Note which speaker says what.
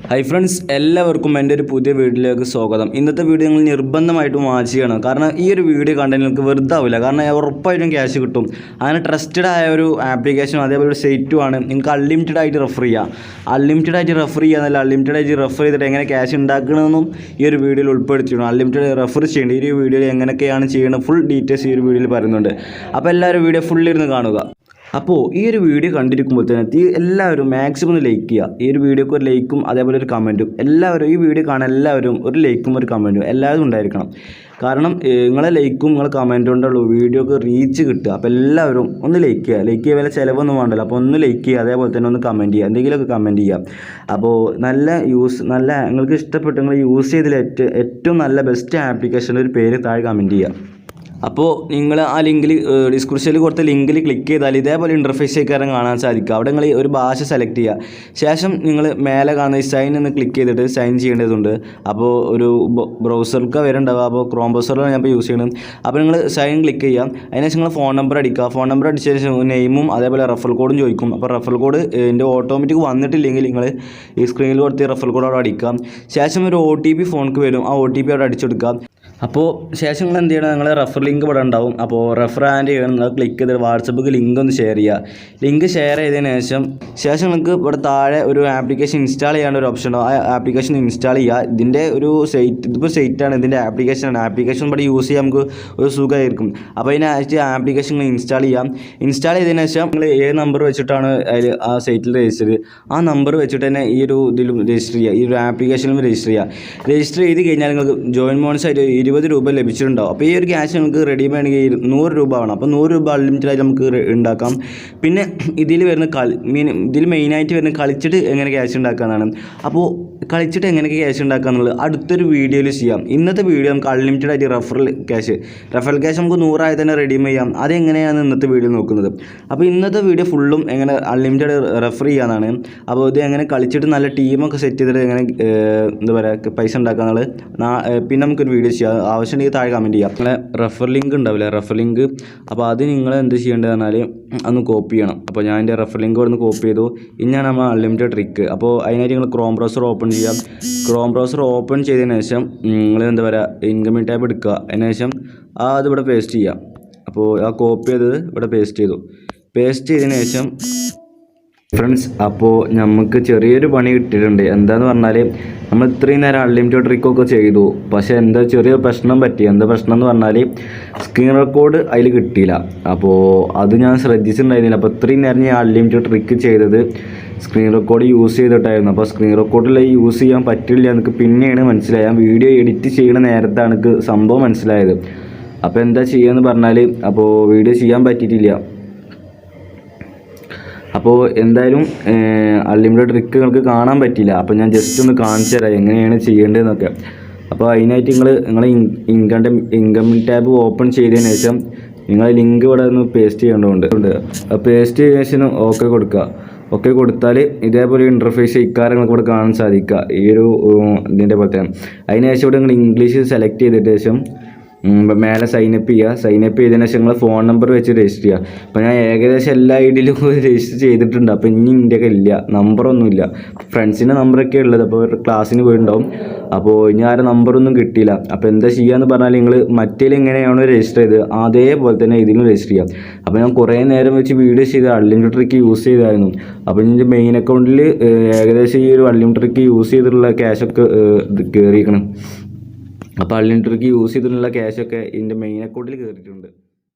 Speaker 1: Hi friends, എല്ലാവർക്കും എൻ്റെ ഒരു പുതിയ വീഡിയോയിലേക്ക് സ്വാഗതം. ഇന്നത്തെ വീഡിയോ നിങ്ങൾ നിർബന്ധമായിട്ടും വാച്ച് ചെയ്യണം. കാരണം ഈ ഒരു വീഡിയോ കണ്ടാൽ നിങ്ങൾക്ക് വെറുതെ ആവില്ല. കാരണം ഉറപ്പായിട്ടും ക്യാഷ് കിട്ടും. അങ്ങനെ ട്രസ്റ്റഡ് ആയ ഒരു ആപ്ലിക്കേഷൻ, അതേപോലെ ഒരു സൈറ്റുമാണ്. നിങ്ങൾക്ക് അൺലിമിറ്റഡ് ആയിട്ട് റെഫർ ചെയ്യാം. അൺലിമിറ്റഡ് ആയിട്ട് റെഫർ ചെയ്യാന്നല്ല, അൺലിമിറ്റഡ് ആയിട്ട് റെഫർ ചെയ്തിട്ട് എങ്ങനെ ക്യാഷ് ഉണ്ടാക്കണമെന്നും ഈ ഒരു വീഡിയോയിൽ ഉൾപ്പെടുത്തിയിട്ടുണ്ട്. അൺലിമിറ്റഡ് റെഫർ ചെയ്യേണ്ടത് ഈ ഒരു വീഡിയോയിൽ എങ്ങനെയൊക്കെയാണ് ചെയ്യുന്നത് ഫുൾ ഡീറ്റെയിൽസ് ഈ ഒരു വീഡിയോയിൽ പറയുന്നുണ്ട്. അപ്പോൾ എല്ലാവരും വീഡിയോ ഫുള്ളിരുന്ന് കാണുക. അപ്പോൾ ഈ ഒരു വീഡിയോ കണ്ടിരിക്കുമ്പോൾ തന്നെ എല്ലാവരും മാക്സിമം ഒന്ന് ലൈക്ക് ചെയ്യുക. ഈ ഒരു വീഡിയോക്ക് ഒരു ലൈക്കും അതേപോലെ ഒരു കമൻറ്റും. എല്ലാവരും ഈ വീഡിയോ കാണാൻ എല്ലാവരും ഒരു ലൈക്കും ഒരു കമൻറ്റും എല്ലാവരും ഉണ്ടായിരിക്കണം. കാരണം നിങ്ങളെ ലൈക്കും നിങ്ങളെ കമൻറ്റും കൊണ്ടുള്ളൂ വീഡിയോക്ക് റീച്ച് കിട്ടുക. അപ്പോൾ എല്ലാവരും ഒന്ന് ലൈക്ക് ചെയ്യുക. ലൈക്ക് ചെയ്യുക, വില ചിലവൊന്നും വേണ്ടല്ലോ. അപ്പോൾ ഒന്ന് ലൈക്ക് ചെയ്യുക, അതേപോലെ തന്നെ ഒന്ന് കമൻറ്റ് ചെയ്യുക, എന്തെങ്കിലുമൊക്കെ കമൻറ്റ് ചെയ്യുക. അപ്പോൾ നല്ല നിങ്ങൾക്ക് ഇഷ്ടപ്പെട്ട് നിങ്ങൾ യൂസ് ചെയ്തതിൽ ഏറ്റവും നല്ല ബെസ്റ്റ് ആപ്ലിക്കേഷൻ്റെ ഒരു പേര് താഴെ കമൻറ്റ് ചെയ്യുക. അപ്പോൾ നിങ്ങൾ ആ ലിങ്കിൽ ഡിസ്ക്രിപ്ഷനിൽ കൊടുത്ത ലിങ്കിൽ ക്ലിക്ക് ചെയ്താൽ ഇതേപോലെ ഇൻ്റർഫേസ് ആയിക്കാരം കാണാൻ സാധിക്കുക. അവിടെ നിങ്ങൾ ഒരു ഭാഷ സെലക്ട് ചെയ്യുക. ശേഷം നിങ്ങൾ മേലെ കാണുന്ന സൈൻ എന്ന് ക്ലിക്ക് ചെയ്തിട്ട് സൈൻ ചെയ്യേണ്ടതുണ്ട്. അപ്പോൾ ഒരു ബ്രൗസർക്ക് വരുന്നുണ്ടാവുക. അപ്പോൾ ക്രോം ബ്രൗസറിലാണ് ഞാൻ ഇപ്പോൾ യൂസ് ചെയ്യുന്നത്. അപ്പോൾ നിങ്ങൾ സൈൻ ക്ലിക്ക് ചെയ്യാം. അതിനുശേഷം നിങ്ങൾ ഫോൺ നമ്പർ അടിക്കുക. ഫോൺ നമ്പർ അടിച്ച ശേഷം നെയിമും അതേപോലെ റെഫറൽ കോഡും ചോദിക്കും. അപ്പോൾ റെഫറൽ കോഡ് എൻ്റെ ഓട്ടോമാറ്റിക് വന്നിട്ടില്ലെങ്കിൽ നിങ്ങൾ ഈ സ്ക്രീനിൽ കൊടുത്ത് റെഫറൽ കോഡ് അവിടെ അടിക്കാം. ശേഷം ഒരു OTP ഫോണിക്ക് വരും. ആ OTP അവിടെ അടിച്ചെടുക്കാം. അപ്പോൾ ശേഷം നിങ്ങൾ എന്ത് ചെയ്യണം, നിങ്ങൾ റെഫർ ലിങ്ക് ഇവിടെ ഉണ്ടാവും. അപ്പോൾ റെഫർ ആൻഡ് ചെയ്യണം. നിങ്ങൾ ക്ലിക്ക് ചെയ്തിട്ട് വാട്സപ്പിക്ക് ലിങ്ക് ഒന്ന് ഷെയർ ചെയ്യുക. ലിങ്ക് ഷെയർ ചെയ്തതിന് ശേഷം നിങ്ങൾക്ക് ഇവിടെ താഴെ ഒരു ആപ്ലിക്കേഷൻ ഇൻസ്റ്റാൾ ചെയ്യാനുള്ള ഒരു ഓപ്ഷൻ ഉണ്ടാവും. ആ ആപ്ലിക്കേഷൻ ഇൻസ്റ്റാൾ ചെയ്യുക. ഇതിൻ്റെ ഒരു സൈറ്റ്, ഇതിപ്പോൾ സൈറ്റാണ്, ഇതിൻ്റെ ആപ്ലിക്കേഷനാണ്. ആപ്ലിക്കേഷൻ ഇവിടെ യൂസ് ചെയ്യാൻ നമുക്ക് ഒരു സുഖമായിരിക്കും. അപ്പോൾ അതിനായിട്ട് ആപ്ലിക്കേഷൻ ഇൻസ്റ്റാൾ ചെയ്യാം. ഇൻസ്റ്റാൾ ചെയ്തതിന് ശേഷം നിങ്ങൾ ഏത് നമ്പർ വെച്ചിട്ടാണ് അതിൽ ആ സൈറ്റിൽ രജിസ്റ്റർ ചെയ്ത് ആ നമ്പർ വെച്ചിട്ട് തന്നെ ഈ ഒരു ഇതിലും രജിസ്റ്റർ ചെയ്യുക. ഈ ഒരു ആപ്ലിക്കേഷനിലും രജിസ്റ്റർ ചെയ്യുക. രജിസ്റ്റർ ചെയ്ത് കഴിഞ്ഞാൽ നിങ്ങൾക്ക് ജോയിൻ ബോണസ് ആയിട്ട് 20 രൂപ ലഭിച്ചിട്ടുണ്ടാവും. അപ്പോൾ ഈ ഒരു ക്യാഷ് നമുക്ക് റെഡി വേണമെങ്കിൽ 100 രൂപ വേണം. അപ്പോൾ 100 രൂപ അൺലിമിറ്റഡ് ആയിട്ട് നമുക്ക് ഉണ്ടാക്കാം. പിന്നെ ഇതിൽ വരുന്ന ഇതിൽ മെയിനായിട്ട് വരുന്ന കളിച്ചിട്ട് എങ്ങനെ ക്യാഷ് ഉണ്ടാക്കാമെന്നാണ്. അപ്പോൾ കളിച്ചിട്ട് എങ്ങനെ ക്യാഷ് ഉണ്ടാക്കുക എന്നുള്ളത് അടുത്തൊരു വീഡിയോയിൽ ചെയ്യാം. ഇന്നത്തെ വീഡിയോ നമുക്ക് അൺലിമിറ്റഡ് ആയിട്ട് റെഫറൽ ക്യാഷ് നമുക്ക് 100 ആയി തന്നെ റെഡീം ചെയ്യാം. അതെങ്ങനെയാണ് ഇന്നത്തെ വീഡിയോ നോക്കുന്നത്. അപ്പോൾ ഇന്നത്തെ വീഡിയോ ഫുള്ളും എങ്ങനെ അൺലിമിറ്റഡ് റെഫർ ചെയ്യാനാണ്. അപ്പോൾ ഇത് എങ്ങനെ കളിച്ചിട്ട് നല്ല ടീമൊക്കെ സെറ്റ് ചെയ്തിട്ട് എങ്ങനെ എന്താ പറയുക പൈസ ഉണ്ടാക്കുക എന്നുള്ളത് പിന്നെ നമുക്കൊരു വീഡിയോ ചെയ്യാം. ആവശ്യമുണ്ടെങ്കിൽ താഴെ കമൻറ്റ് ചെയ്യാം. നിങ്ങളെ റെഫർ ലിങ്ക് ഉണ്ടാവില്ല, റെഫർ ലിങ്ക്. അപ്പോൾ അത് നിങ്ങൾ എന്ത് ചെയ്യേണ്ടത് പറഞ്ഞാൽ ഒന്ന് കോപ്പി ചെയ്യണം. അപ്പോൾ ഞാൻ എൻ്റെ റെഫർ ലിങ്ക് ഇവിടെ നിന്ന് കോപ്പി ചെയ്തു. ഇനിയാണ് നമ്മൾ അൺലിമിറ്റഡ് ട്രിക്ക്. അപ്പോൾ അതിനായിട്ട് നിങ്ങൾ ക്രോം ബ്രൗസർ ഓപ്പൺ ചെയ്യാം. ക്രോം ബ്രൗസർ ഓപ്പൺ ചെയ്തതിന് ശേഷം നിങ്ങൾ എന്താ പറയുക ഇൻകമിംഗ് ടാബ് എടുക്കുക. അതിന് ശേഷം അത് ഇവിടെ പേസ്റ്റ് ചെയ്യാം. അപ്പോൾ ആ കോപ്പി ചെയ്തത് ഇവിടെ പേസ്റ്റ് ചെയ്തു. പേസ്റ്റ് ചെയ്തതിന് ശേഷം ഫ്രണ്ട്സ്, അപ്പോൾ നമുക്ക് ചെറിയൊരു പണി കിട്ടിയിട്ടുണ്ട്. എന്താണെന്ന് പറഞ്ഞാൽ നമ്മൾ ഇത്രയും നേരം അൺലിമിറ്റഡ് ട്രിക്കൊക്കെ ചെയ്തു. പക്ഷേ എന്താ ചെറിയ പ്രശ്നം പറ്റി. എന്താ പ്രശ്നം എന്ന് പറഞ്ഞാൽ സ്ക്രീൻ റെക്കോർഡ് അതിൽ കിട്ടിയില്ല. അപ്പോൾ അത് ഞാൻ ശ്രദ്ധിച്ചിട്ടുണ്ടായിരുന്നില്ല. അപ്പോൾ ഇത്രയും നേരം ഞാൻ അൺലിമിറ്റഡ് ട്രിക്ക് ചെയ്തത് സ്ക്രീൻ റെക്കോർഡ് യൂസ് ചെയ്തിട്ടായിരുന്നു. അപ്പോൾ സ്ക്രീൻ റെക്കോർഡിൽ യൂസ് ചെയ്യാൻ പറ്റില്ല എനിക്ക് പിന്നെയാണ് മനസ്സിലായത്. ഞാൻ വീഡിയോ എഡിറ്റ് ചെയ്യുന്ന നേരത്താണ് എനിക്ക് സംഭവം മനസ്സിലായത്. അപ്പോൾ എന്താ ചെയ്യുകയെന്ന് പറഞ്ഞാൽ അപ്പോൾ വീഡിയോ ചെയ്യാൻ പറ്റിയിട്ടില്ല. അപ്പോൾ എന്തായാലും അൺലിമിറ്റഡ് ട്രിക്ക് നിങ്ങൾക്ക് കാണാൻ പറ്റില്ല. അപ്പോൾ ഞാൻ ജസ്റ്റ് ഒന്ന് കാണിച്ചു തരാം എങ്ങനെയാണ് ചെയ്യേണ്ടതെന്നൊക്കെ. അപ്പോൾ അതിനായിട്ട് നിങ്ങൾ ഇൻകമിംഗ് ടാബ് ഓപ്പൺ ചെയ്തതിന് ശേഷം നിങ്ങൾ ലിങ്ക് ഇവിടെ ഒന്ന് പേസ്റ്റ് ചെയ്യേണ്ടതുണ്ട്. പേസ്റ്റ് ചെയ്തതിന് ശേഷം ഓക്കെ കൊടുക്കുക. ഓക്കെ കൊടുത്താൽ ഇതേപോലെ ഇൻ്റർഫേസ് ഇക്കാര്യങ്ങൾക്ക് ഇവിടെ കാണാൻ സാധിക്കുക. ഈ ഒരു ഇതിൻ്റെ പോലെ തന്നെ അതിന് ശേഷം ഇവിടെ നിങ്ങൾ ഇംഗ്ലീഷ് സെലക്ട് ചെയ്തതിന് ശേഷം മേലെ സൈനപ്പ് ചെയ്യുക. സൈനപ്പ് ചെയ്തതിന് ശേഷം നിങ്ങൾ ഫോൺ നമ്പർ വെച്ച് രജിസ്റ്റർ ചെയ്യുക. അപ്പോൾ ഞാൻ ഏകദേശം എല്ലാ ഐഡിയിലും രജിസ്റ്റർ ചെയ്തിട്ടുണ്ട്. അപ്പോൾ ഇനി ഇന്ത്യയൊക്കെ ഇല്ല, നമ്പറൊന്നുമില്ല. ഫ്രണ്ട്സിൻ്റെ നമ്പറൊക്കെ ഉള്ളത്. അപ്പോൾ ക്ലാസ്സിന് പോയിട്ടുണ്ടാവും. അപ്പോൾ ഇനി ആരും നമ്പറൊന്നും കിട്ടിയില്ല. അപ്പോൾ എന്താ ചെയ്യുകയെന്ന് പറഞ്ഞാൽ നിങ്ങൾ മറ്റേൽ എങ്ങനെയാണോ രജിസ്റ്റർ ചെയ്ത് അതേപോലെ തന്നെ ഇതിലും രജിസ്റ്റർ ചെയ്യാം. അപ്പോൾ ഞാൻ കുറേ നേരം വെച്ച് വീഡിയോ ചെയ്ത് അൺലിമിറ്റഡ് ട്രിക്ക് യൂസ് ചെയ്തായിരുന്നു. അപ്പോൾ എൻ്റെ മെയിൻ അക്കൗണ്ടിൽ ഏകദേശം ഈ ഒരു അൺലിമിറ്റഡ് ട്രിക്ക് യൂസ് ചെയ്തിട്ടുള്ള ക്യാഷൊക്കെ കയറിയിരിക്കണം. അപ്പോൾ അൺലിമിറ്റഡ് ട്രിക്ക് യൂസ് ചെയ്തിട്ടുള്ള ക്യാഷൊക്കെ എൻ്റെ മെയിൻ അക്കൗണ്ടിൽ കയറിയിട്ടുണ്ട്.